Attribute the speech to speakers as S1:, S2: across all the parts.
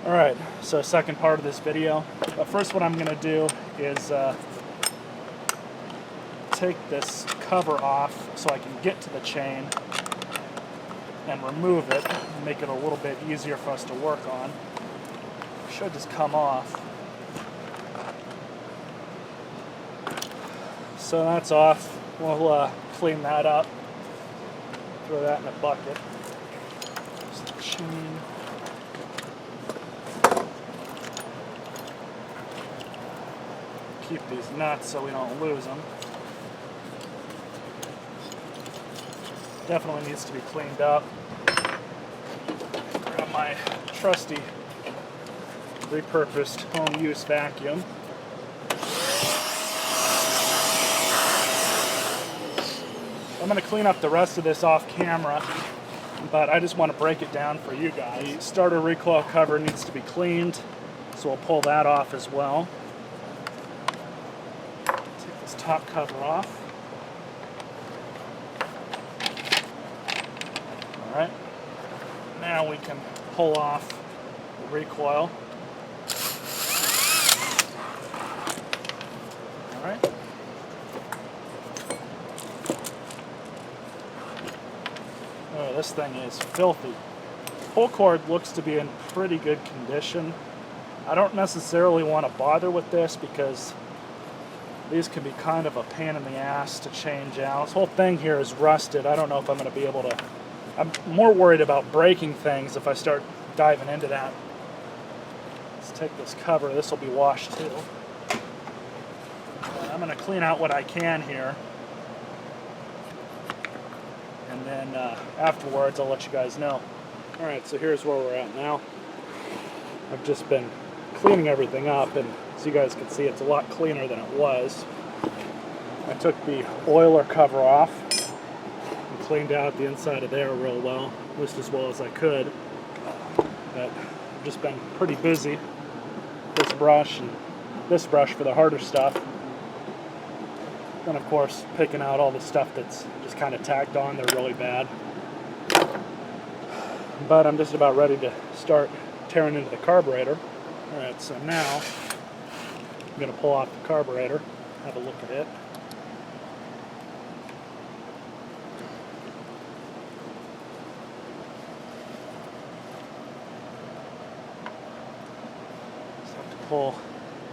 S1: Alright, so second part of this video. First, what I'm going to do is take this cover off so I can get to the chain and remove it and make it a little bit easier for us to work on. It should just come off. So that's off. We'll clean that up. Throw that in a bucket. There's the chain. Keep these nuts so we don't lose them. Definitely needs to be cleaned up. Grab my trusty repurposed home use vacuum. I'm going to clean up the rest of this off camera, but I just want to break it down for you guys. The starter recoil cover needs to be cleaned, so we'll pull that off as well. Take this top cover off. Alright, now we can pull off the recoil. Alright. Oh, this thing is filthy. Pull cord looks to be in pretty good condition. I don't necessarily want to bother with this because these can be kind of a pain in the ass to change out. This whole thing here is rusted. I don't know if I'm going to be able to. I'm more worried about breaking things if I start diving into that. Let's take this cover. This will be washed too. I'm going to clean out what I can here. And then afterwards, I'll let you guys know. Alright, so here's where we're at now. I've just been cleaning everything up, and as you guys can see, it's a lot cleaner than it was. I took the oiler cover off and cleaned out the inside of there real well, at least as well as I could. But I've just been pretty busy. This brush and this brush for the harder stuff. Then, of course, picking out all the stuff that's just kind of tacked on. They're really bad. But I'm just about ready to start tearing into the carburetor. Alright, so now I'm going to pull off the carburetor, have a look at it. Just have to pull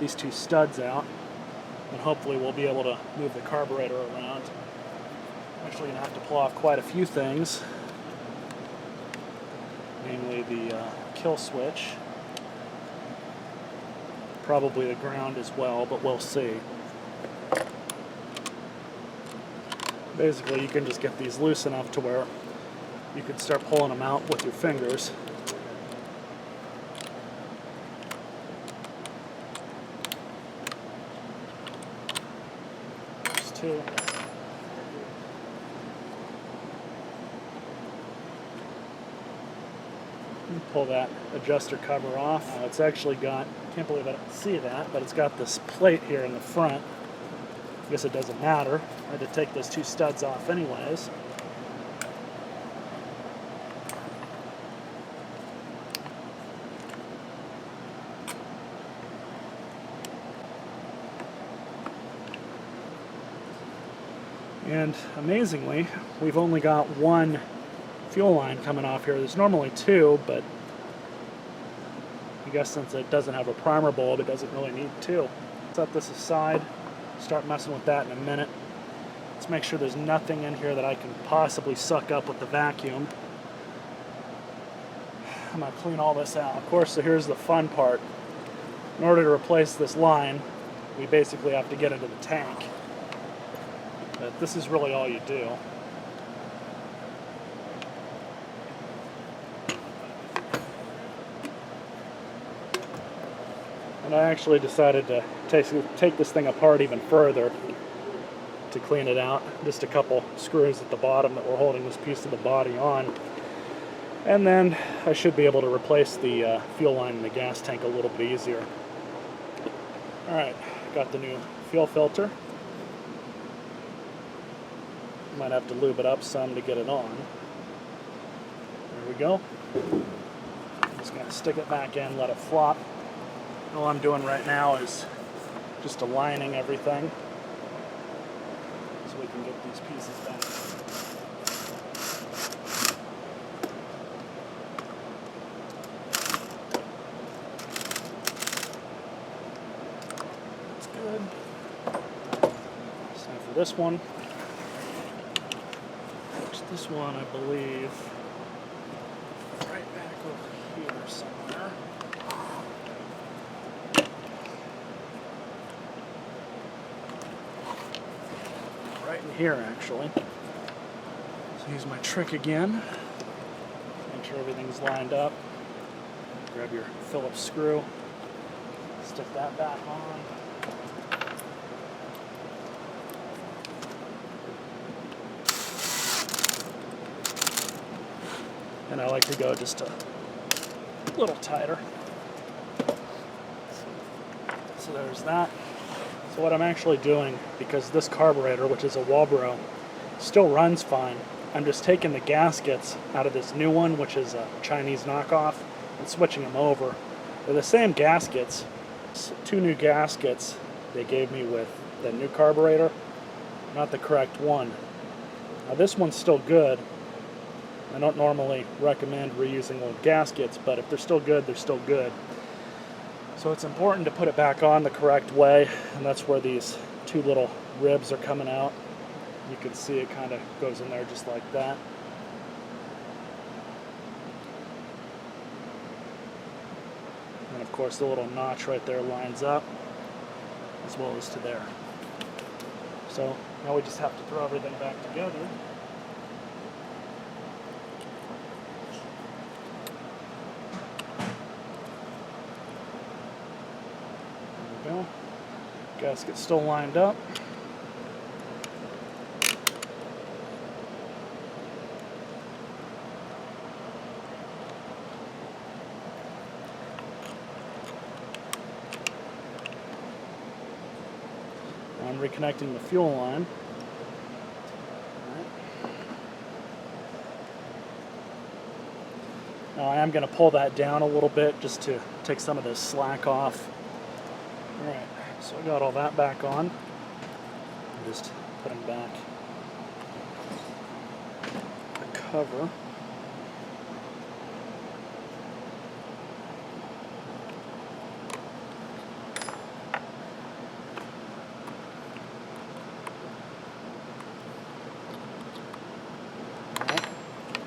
S1: these two studs out, and hopefully we'll be able to move the carburetor around. Actually, going to have to pull off quite a few things, namely the kill switch, probably the ground as well, but we'll see. Basically, you can just get these loose enough to where you can start pulling them out with your fingers. There's two. Pull that adjuster cover off. It's actually got, can't believe I don't see that, but it's got this plate here in the front. I guess it doesn't matter. I had to take those two studs off anyways. And amazingly, we've only got one fuel line coming off here. There's normally two, but I guess since it doesn't have a primer bulb, it doesn't really need two. Set this aside, start messing with that in a minute. Let's make sure there's nothing in here that I can possibly suck up with the vacuum. I'm going to clean all this out. Of course, so here's the fun part. In order to replace this line, we basically have to get into the tank. But this is really all you do. And I actually decided to take this thing apart even further to clean it out. Just a couple screws at the bottom that were holding this piece of the body on. And then I should be able to replace the fuel line in the gas tank a little bit easier. Alright, got the new fuel filter. Might have to lube it up some to get it on. There we go. Just going to stick it back in, let it flop. All I'm doing right now is just aligning everything so we can get these pieces back. That's good. So for this one, this one, I believe, right back over here somewhere. Right in here, actually. So use my trick again. Make sure everything's lined up. Grab your Phillips screw. Stick that back on. And I like to go just a little tighter. So there's that. So what I'm actually doing, because this carburetor, which is a Walbro, still runs fine, I'm just taking the gaskets out of this new one, which is a Chinese knockoff, and switching them over. They're the same gaskets, 2 new gaskets they gave me with the new carburetor, not the correct one. Now this one's still good. I don't normally recommend reusing old gaskets, but if they're still good, they're still good. So it's important to put it back on the correct way, and that's where these 2 little ribs are coming out. You can see it kind of goes in there just like that. And of course the little notch right there lines up, as well as to there. So now we just have to throw everything back together. Gasket's still lined up. I'm reconnecting the fuel line. Now I am going to pull that down a little bit just to take some of this slack off. Alright, so I got all that back on. I'm just putting back the cover. Alright,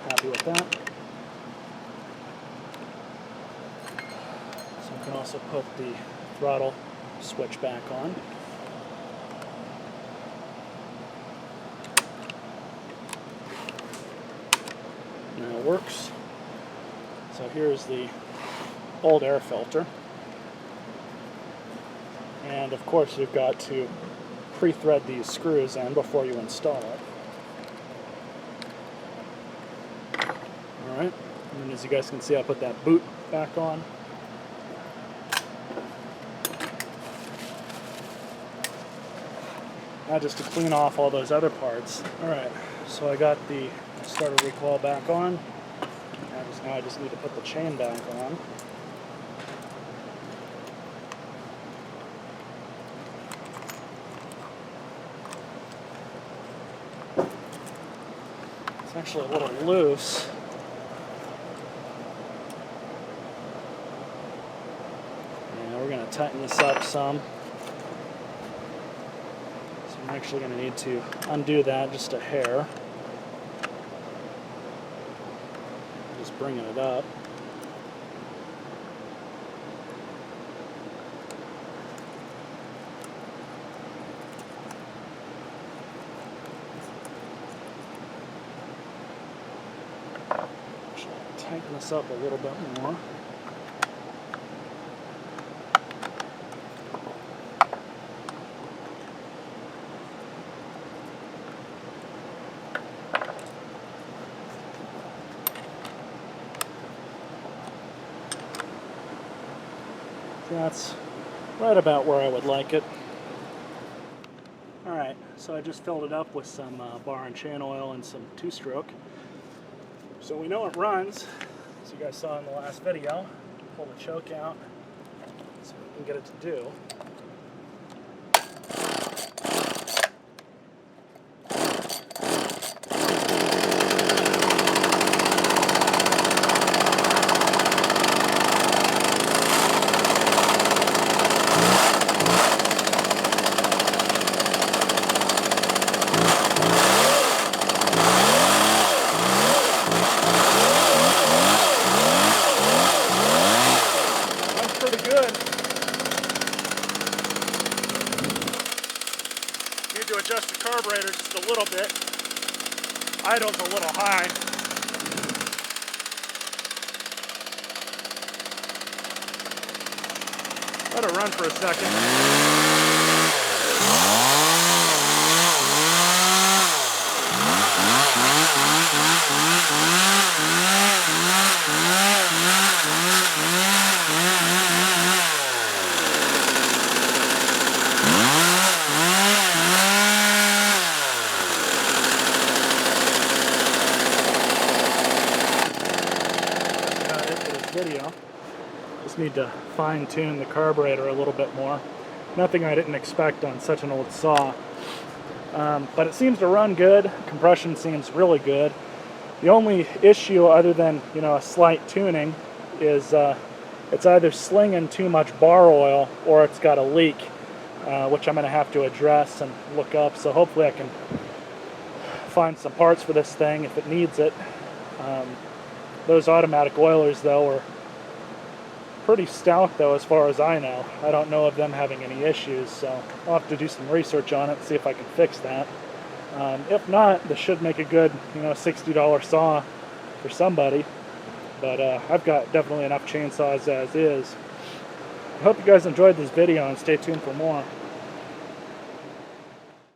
S1: happy with that. So I can also put the throttle switch back on. Now it works. So here's the old air filter. And of course you've got to pre-thread these screws in before you install it. Alright, and then as you guys can see, I'll put that boot back on. Now just to clean off all those other parts. Alright, so I got the starter recoil back on. Now I just need to put the chain back on. It's actually a little loose. And we're going to tighten this up some. I'm actually going to need to undo that just a hair. Just bringing it up. Actually, tighten this up a little bit more. That's right about where I would like it. Alright, so I just filled it up with some bar and chain oil and some 2-stroke. So we know it runs. So you guys saw in the last video, pull the choke out so we can get it to do. Need to adjust the carburetor just a little bit. Idle's a little high. Let it run for a second. Video. Just need to fine-tune the carburetor a little bit more. Nothing I didn't expect on such an old saw. But it seems to run good. Compression seems really good. The only issue, other than a slight tuning, is it's either slinging too much bar oil or it's got a leak, which I'm going to have to address and look up. So hopefully I can find some parts for this thing if it needs it. Those automatic oilers, though, are pretty stout, though, as far as I know. I don't know of them having any issues, so I'll have to do some research on it and see if I can fix that. If not, this should make a good, $60 saw for somebody. But I've got definitely enough chainsaws as is. I hope you guys enjoyed this video and stay tuned for more.